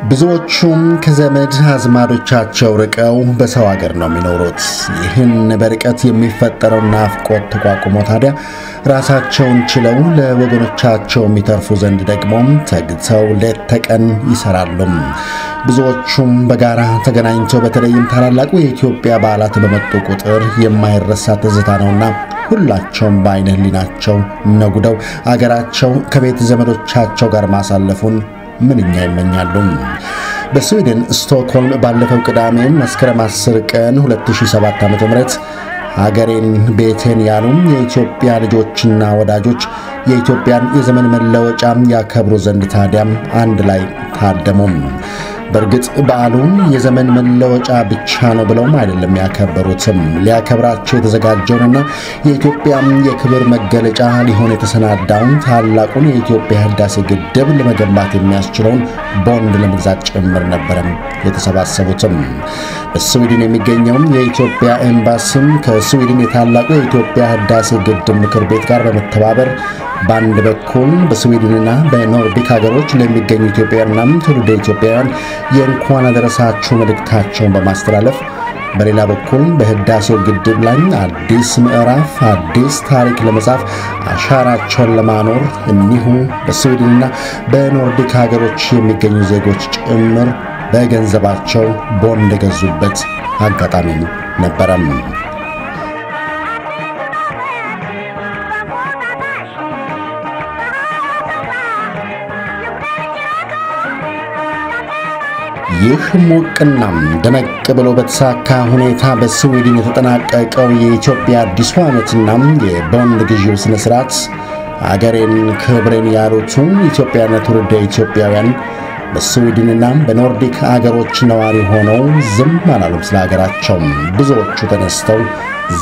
ብዙዎቹም ከዘመድ አዝማዶቻቸው ርቀው በሰው ሀገር ነው የሚኖሩት። ይህን በርቀት የሚፈጠረው ናፍቆት ተቋቁሞ ታዲያ ራሳቸውን ችለው ለወገኖቻቸው የሚተርፉ ዘንድ ደግሞ ተግተው ሌት ተቀን ይሰራሉ። ብዙዎቹም በጋራ ተገናኝተው በተለይም ታላላቁ የኢትዮጵያ በዓላት በመጡ ቁጥር የማይረሳ ትዝታ ነውና ሁላቸውም በአይነ ህሊናቸው ነጉደው አገራቸው ከቤት ዘመዶቻቸው ጋር ማሳለፉን ምንኛ ይመኛሉ። በስዊድን ስቶክሆልም ባለፈው ቅዳሜ መስከረም 10 ቀን 2007 ዓ.ም ሀገሬን ቤቴን ያሉ የኢትዮጵያ ልጆችና ወዳጆች የኢትዮጵያን የዘመን መለወጫ ያከብሩ ዘንድ ታዲያም አንድ ላይ ታደሙ። በርግጥ በዓሉ የዘመን መለወጫ ብቻ ነው ብለው አይደለም ያከበሩትም። ሊያከብራቸው የተዘጋጀውና የኢትዮጵያም የክብር መገለጫ ሊሆን የተሰናዳውን ታላቁን የኢትዮጵያ ህዳሴ ግድብ ለመገንባት የሚያስችለውን ቦንድ ለመግዛት ጭምር ነበረም የተሰባሰቡትም። በስዊድን የሚገኘው የኢትዮጵያ ኤምባሲም ከስዊድን የታላቁ የኢትዮጵያ ህዳሴ ግድብ ምክር ቤት ጋር በመተባበር በአንድ በኩል በስዊድንና በኖርዲክ ሀገሮች ለሚገኙ ኢትዮጵያውያንና ትውልደ ኢትዮጵያውያን የእንኳን አደረሳችሁ መልእክታቸውን በማስተላለፍ በሌላ በኩል በህዳሴው ግድብ ላይ አዲስ ምዕራፍ አዲስ ታሪክ ለመጻፍ አሻራቸውን ለማኖር እኒሁ በስዊድንና በኖርዲክ ሀገሮች የሚገኙ ዜጎች ጭምር በገንዘባቸው ቦንድ ገዙበት አጋጣሚ ነበረም። ይህ ሞቅና ደመቅ ብሎ በተሳካ ሁኔታ በስዊድን የተጠናቀቀው የኢትዮጵያ አዲስ ዓመትና የቦንድ ግዢው ስነ ስርዓት አገሬን ክብሬን ያሉት ኢትዮጵያና ትውልደ ኢትዮጵያውያን በስዊድንና በኖርዲክ አገሮች ነዋሪ ሆነው ዝም አላሉም። ስለ ሀገራቸው ብዙዎቹ ተነስተው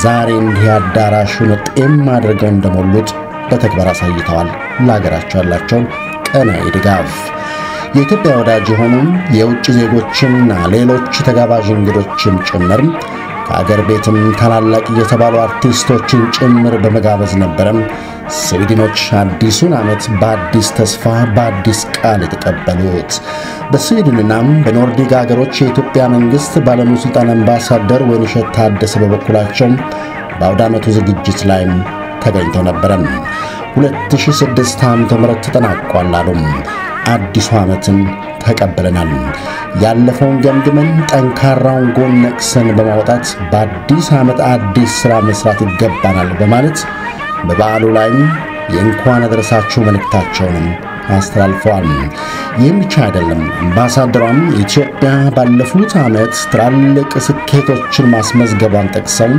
ዛሬ እንዲህ አዳራሹን ጤም አድርገው እንደሞሉት በተግባር አሳይተዋል። ለሀገራቸው ያላቸውን ቀናኢ ድጋፍ የኢትዮጵያ ወዳጅ የሆኑ የውጭ ዜጎችና ሌሎች ተጋባዥ እንግዶችም ጭምር ከአገር ቤትም ታላላቅ የተባሉ አርቲስቶችን ጭምር በመጋበዝ ነበረም ስዊድኖች አዲሱን ዓመት በአዲስ ተስፋ በአዲስ ቃል የተቀበሉት። በስዊድንና በኖርዲክ ሀገሮች የኢትዮጵያ መንግስት ባለሙስልጣን አምባሳደር ወይንሸት ታደሰ በበኩላቸው በአውደ ዓመቱ ዝግጅት ላይ ተገኝተው ነበረም። 2006 ዓ.ም ተጠናቋል አሉ። አዲሱ ዓመትን ተቀበለናል። ያለፈውን ገምግመን ጠንካራውን ጎን ነቅሰን በማውጣት በአዲስ ዓመት አዲስ ሥራ መስራት ይገባናል በማለት በበዓሉ ላይ የእንኳን አደረሳችሁ መልእክታቸውን አስተላልፈዋል። ይህም ብቻ አይደለም። አምባሳደሯም ኢትዮጵያ ባለፉት ዓመት ትላልቅ ስኬቶችን ማስመዝገቧን ጠቅሰው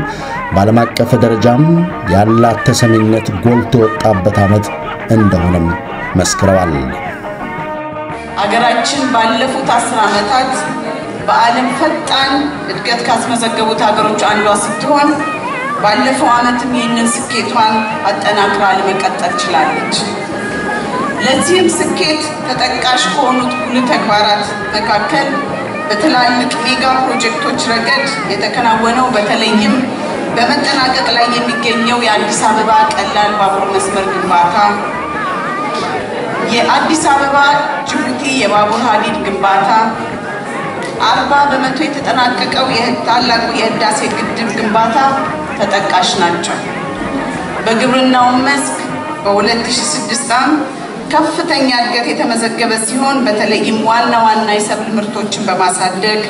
በዓለም አቀፍ ደረጃም ያላት ተሰሚነት ጎልቶ የወጣበት ዓመት እንደሆነም መስክረዋል። አገራችን ባለፉት 10 ዓመታት በዓለም ፈጣን እድገት ካስመዘገቡት ሀገሮች አንዷ ስትሆን ባለፈው ዓመትም ይህንን ስኬቷን አጠናክራ ለመቀጠል ችላለች። ለዚህም ስኬት ተጠቃሽ ከሆኑት ጉልህ ተግባራት መካከል በትላልቅ ሜጋ ፕሮጀክቶች ረገድ የተከናወነው በተለይም በመጠናቀቅ ላይ የሚገኘው የአዲስ አበባ ቀላል ባቡር መስመር ግንባታ፣ የአዲስ አበባ ጅቡቲ የባቡር ሀዲድ ግንባታ፣ 40% የተጠናቀቀው የታላቁ የህዳሴ ግድብ ግንባታ ተጠቃሽ ናቸው። በግብርናው መስክ በ2006 ዓ.ም ከፍተኛ እድገት የተመዘገበ ሲሆን በተለይም ዋና የሰብል ምርቶችን በማሳደግ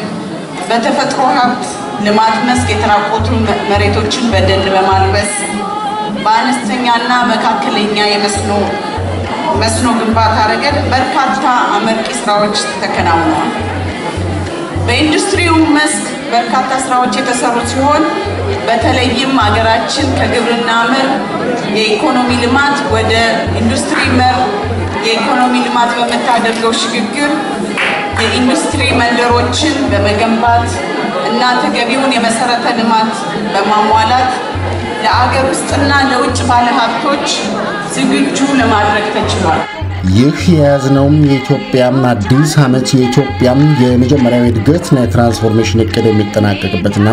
በተፈጥሮ ሀብት ልማት መስክ የተራቆቱ መሬቶችን በደን በማልበስ በአነስተኛና መካከለኛ መስኖ ግንባታ ረገድ በርካታ አመርቂ ስራዎች ተከናውነዋል። በኢንዱስትሪው መስክ በርካታ ስራዎች የተሰሩ ሲሆን በተለይም ሀገራችን ከግብርና መር የኢኮኖሚ ልማት ወደ ኢንዱስትሪ መር የኢኮኖሚ ልማት በመታደርገው ሽግግር የኢንዱስትሪ መንደሮችን በመገንባት እና ተገቢውን የመሰረተ ልማት በማሟላት ለአገር ውስጥና ለውጭ ባለሀብቶች ዝግጁ ለማድረግ ተችሏል። ይህ የያዝነው የኢትዮጵያ አዲስ ዓመት የኢትዮጵያ የመጀመሪያው እድገትና የትራንስፎርሜሽን እቅድ የሚጠናቀቅበትና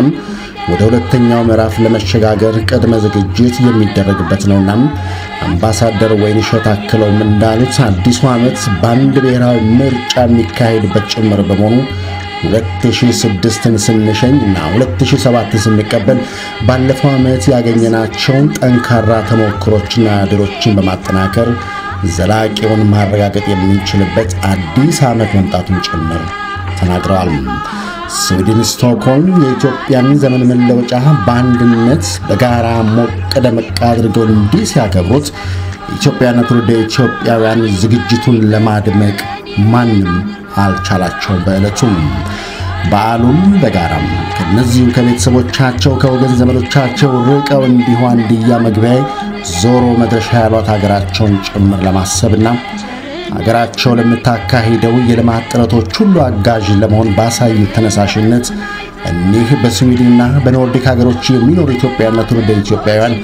ወደ ሁለተኛው ምዕራፍ ለመሸጋገር ቅድመ ዝግጅት የሚደረግበት ነውና አምባሳደር ወይንሸት አክለውም እንዳሉት አዲሱ ዓመት በአንድ ብሔራዊ ምርጫ የሚካሄድበት ጭምር በመሆኑ 2006ን ስንሸኝና 2007 ስንቀበል ባለፈው ዓመት ያገኘናቸውን ጠንካራ ተሞክሮችና ድሎችን በማጠናከር ዘላቂውን ማረጋገጥ የምንችልበት አዲስ ዓመት መምጣቱን ጭምር ተናግረዋል። ስዊድን ስቶክሆልም የኢትዮጵያን ዘመን መለወጫ በአንድነት በጋራ ሞቅ ደመቅ አድርገው እንዲህ ሲያከብሩት ኢትዮጵያና ትውልደ ኢትዮጵያውያን ዝግጅቱን ለማድመቅ ማንም አልቻላቸውም። በዕለቱም በዓሉም በጋራም ከነዚሁ ከቤተሰቦቻቸው ከወገን ዘመዶቻቸው ርቀው እንዲሆን እንዲያ መግቢያ ዞሮ መድረሻ ያሏት ሀገራቸውን ጭምር ለማሰብና ሀገራቸው ለምታካሂደው የልማት ጥረቶች ሁሉ አጋዥ ለመሆን ባሳዩት ተነሳሽነት እኒህ በስዊድንና በኖርዲክ ሀገሮች የሚኖሩ ኢትዮጵያውያንና ትውልደ ኢትዮጵያውያን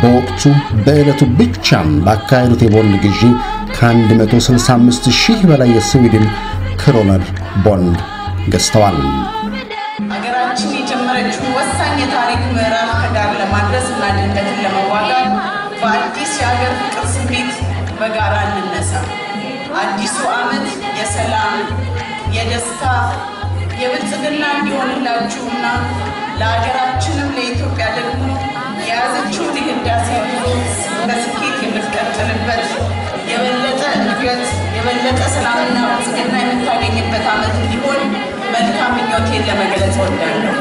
በወቅቱ በዕለቱ ብቻም ባካሄዱት የቦንድ ግዢ ከ165,000 በላይ የስዊድን ክሮነር ቦንድ ገዝተዋል። ሀገራችን የጀመረችውን ወሳኝ የታሪክ ምዕራፍ ከዳር ለማድረስና ድንበትን ለመዋጋት በአዲስ የሀገር ፍቅር ስሜት በጋራ እንነሳ። አዲሱ ዓመት የሰላም፣ የደስታ፣ የብልጽግና እንዲሆንላችሁና ለሀገራችንም ለኢትዮጵያ ደግሞ የያዘችውን የህዳሴ ጉዞ በስኬት የምትቀጥልበት የበለጠ እድገት፣ የበለጠ ሰላምና ብልጽግና የምታገኝበት ዓመት እንዲሆን መልካም ምኞቴን ለመግለጽ እወዳለሁ።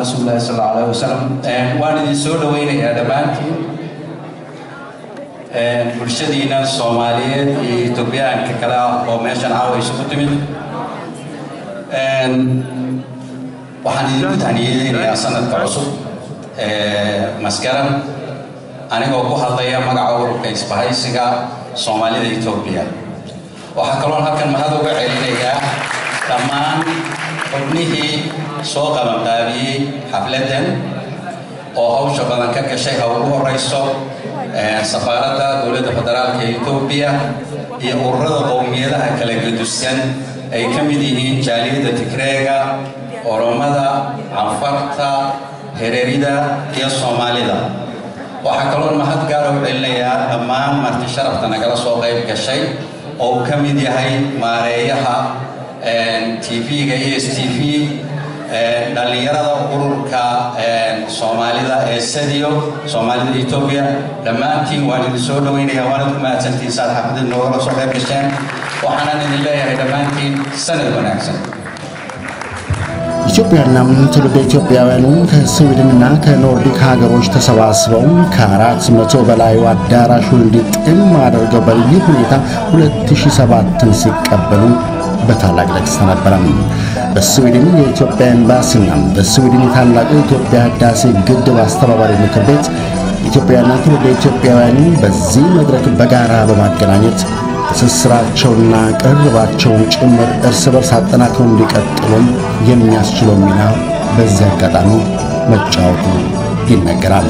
رسول الله صلى الله عليه وسلم وأنا دي سؤال وين يا دمانتي برشدينا الصومالية إثيوبيا ككلا وماشان عاوي سكتمين waxaan idinku tahniyadeynayaa sanadka cusub maskaran anigoo ku hadlaya magaca ururka isbahaysiga Soomaalida Itoobiya waxaa kaloo halkan mahad uga celinayaa dhammaan xubnihii soo qabanqaabiyey xafladan oo hawsha badan ka gashay ha ugu horeyso safaaradda dowladda federaalka Itoobiya iyo ururada qowmiyadaha kala gudubsan ay ka mid yihiin jaaliyadda Tigreega oromada anfarta hereerida iyo Soomaalida waxa kaloo mahad gaar ah u celinayaa dhammaan marti sharafta nagala soo qayb gashay oo ka mid yahay maareeyaha TV-ga ESTV dhalinyarada ururka Soomaalida ee Sadio Soomaalida Itoobiya dhammaantiin waan idin soo dhaweynayaa waana ku mahadsantiin saaxiibada nooga soo qayb gasheen waxaan idin leeyahay dhammaantiin sanad wanaagsan ኢትዮጵያና ትውልደ ኢትዮጵያውያኑ ከስዊድንና ከኖርዲክ ሀገሮች ተሰባስበው ከ400 በላይ አዳራሹን እንዲጥም አድርገው በልዩ ሁኔታ 2007ን ሲቀበሉ በታላቅ ደስታ ነበር። በስዊድን የኢትዮጵያ ኤምባሲና በስዊድን የታላቁ የኢትዮጵያ ህዳሴ ግድብ አስተባባሪ ምክር ቤት ኢትዮጵያና ትውልደ ኢትዮጵያውያኑ በዚህ መድረክ በጋራ በማገናኘት ትስስራቸውና ቅርባቸውን ጭምር እርስ በርስ አጠናክረው እንዲቀጥሉም የሚያስችለው ሚና በዚህ አጋጣሚ መጫወቱ ይነገራል።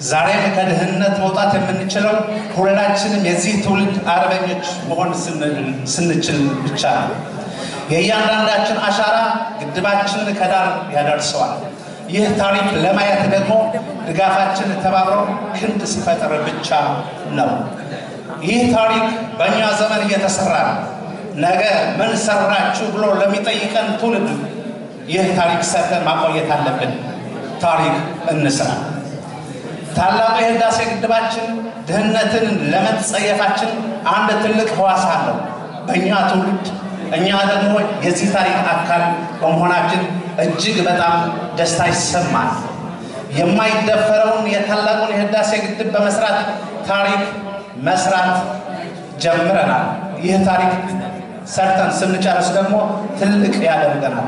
ዛሬም ከድህነት መውጣት የምንችለው ሁላችንም የዚህ ትውልድ አርበኞች መሆን ስንችል ብቻ ነው። የእያንዳንዳችን አሻራ ግድባችን ከዳር ያደርሰዋል። ይህ ታሪክ ለማየት ደግሞ ድጋፋችን ተባብሮ ክንድ ሲፈጥር ብቻ ነው። ይህ ታሪክ በእኛ ዘመን እየተሰራ ነው። ነገ ምን ሰራችሁ ብሎ ለሚጠይቀን ትውልድ ይህ ታሪክ ሰርተን ማቆየት አለብን። ታሪክ እንስራ። ታላቁ የህዳሴ ግድባችን ድህነትን ለመጸየፋችን አንድ ትልቅ ህዋስ አለው። በእኛ ትውልድ እኛ ደግሞ የዚህ ታሪክ አካል በመሆናችን እጅግ በጣም ደስታ ይሰማል። የማይደፈረውን የታላቁን የህዳሴ ግድብ በመስራት ታሪክ መስራት ጀምረናል። ይህ ታሪክ ሰርተን ስንጨርስ ደግሞ ትልቅ ያደርገናል።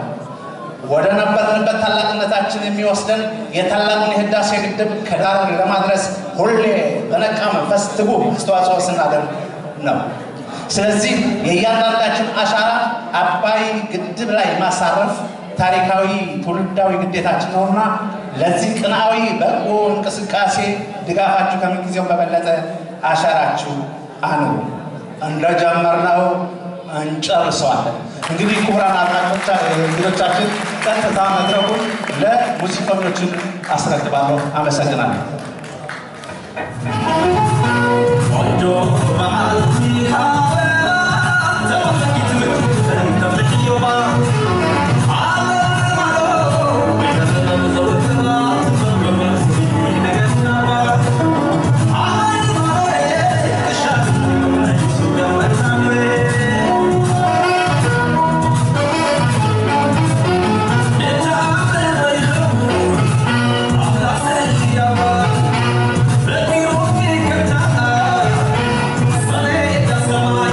ወደ ነበርንበት ታላቅነታችን የሚወስደን የታላቁን የህዳሴ ግድብ ከዳር ለማድረስ ሁሌ በነቃ መንፈስ ትጉ አስተዋጽኦ ስናደርግ ነው። ስለዚህ የእያንዳንዳችን አሻራ አባይ ግድብ ላይ ማሳረፍ ታሪካዊ ትውልዳዊ ግዴታችን ነውና ለዚህ ቅንዓዊ በጎ እንቅስቃሴ ድጋፋችሁ ከምንጊዜው በበለጠ አሻራችሁ አኑሩ። እንደጀመርነው እንጨርሰዋለን። እንግዲህ ክቡራን አድማጮቻችን ቀጥታ መድረኩን ለሙዚቀኞች አስረክባለሁ። አመሰግናለሁ። Come on.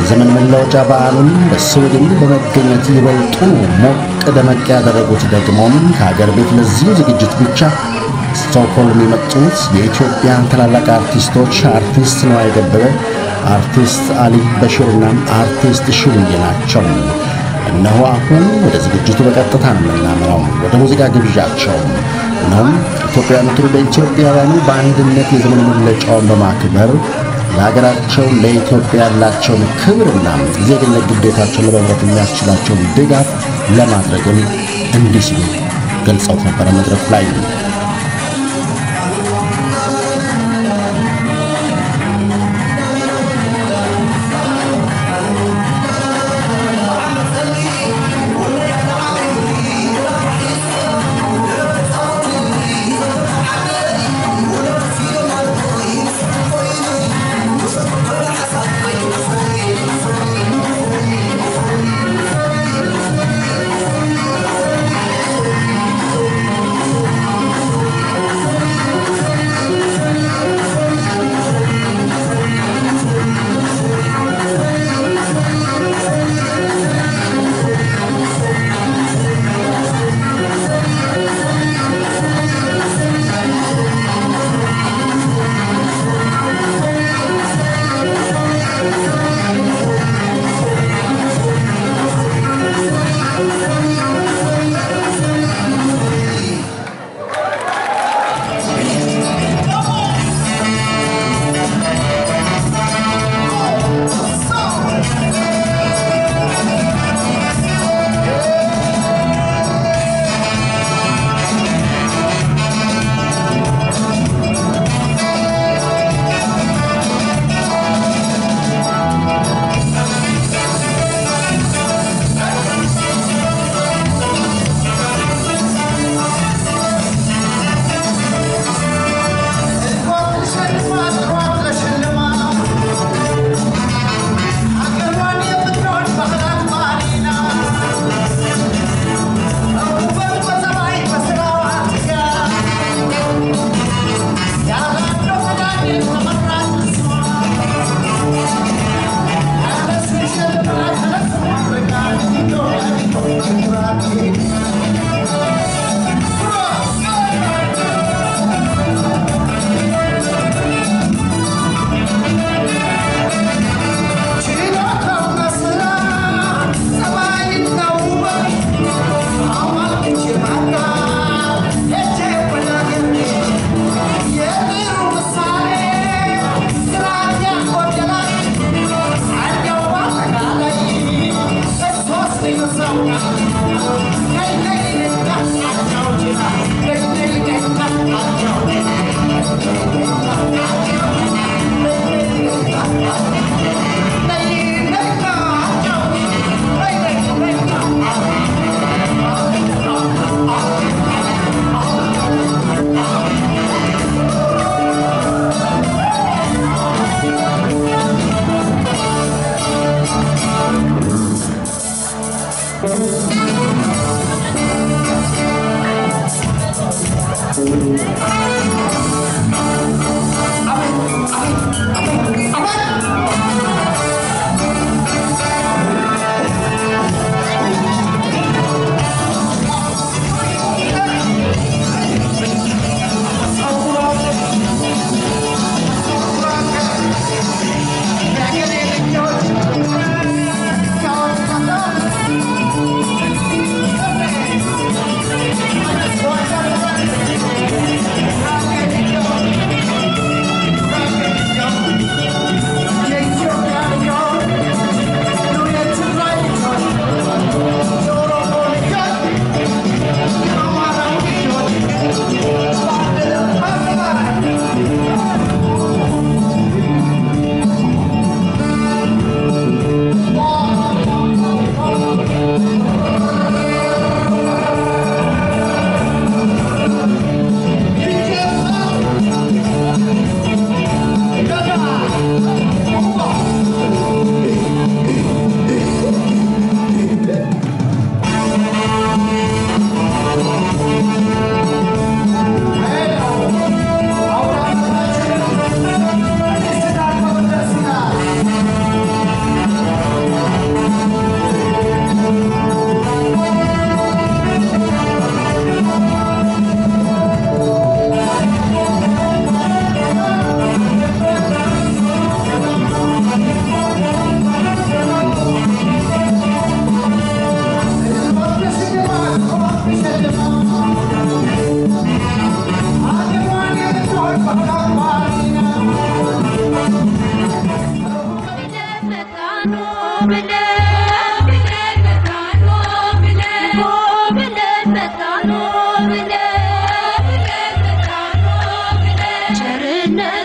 ዘመን መለወጫ በዓሉን በስዊድን በመገኘት ይበልጡ ሞቅ ደመቅ ያደረጉት ደግሞ ከሀገር ቤት ለዚህ ዝግጅት ብቻ ስቶክሆልም የመጡት የኢትዮጵያ ታላላቅ አርቲስቶች አርቲስት ነዋይ ደበበ፣ አርቲስት አሊ በሽርና አርቲስት ሽልዬ ናቸው። እነሆ አሁን ወደ ዝግጅቱ በቀጥታ እናመራው ወደ ሙዚቃ ግብዣቸው ነው። ኢትዮጵያውያኑ ትውልደ ኢትዮጵያውያኑ በአንድነት የዘመን መለወጫውን በማክበር ለሀገራቸው ለኢትዮጵያ ያላቸውን ክብርና ዜግነት ግዴታቸውን ለመወጣት የሚያስችላቸውን ድጋፍ ለማድረግም እንዲህ ሲሉ ገልጸው ነበር መድረኩ ላይ።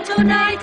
Tonight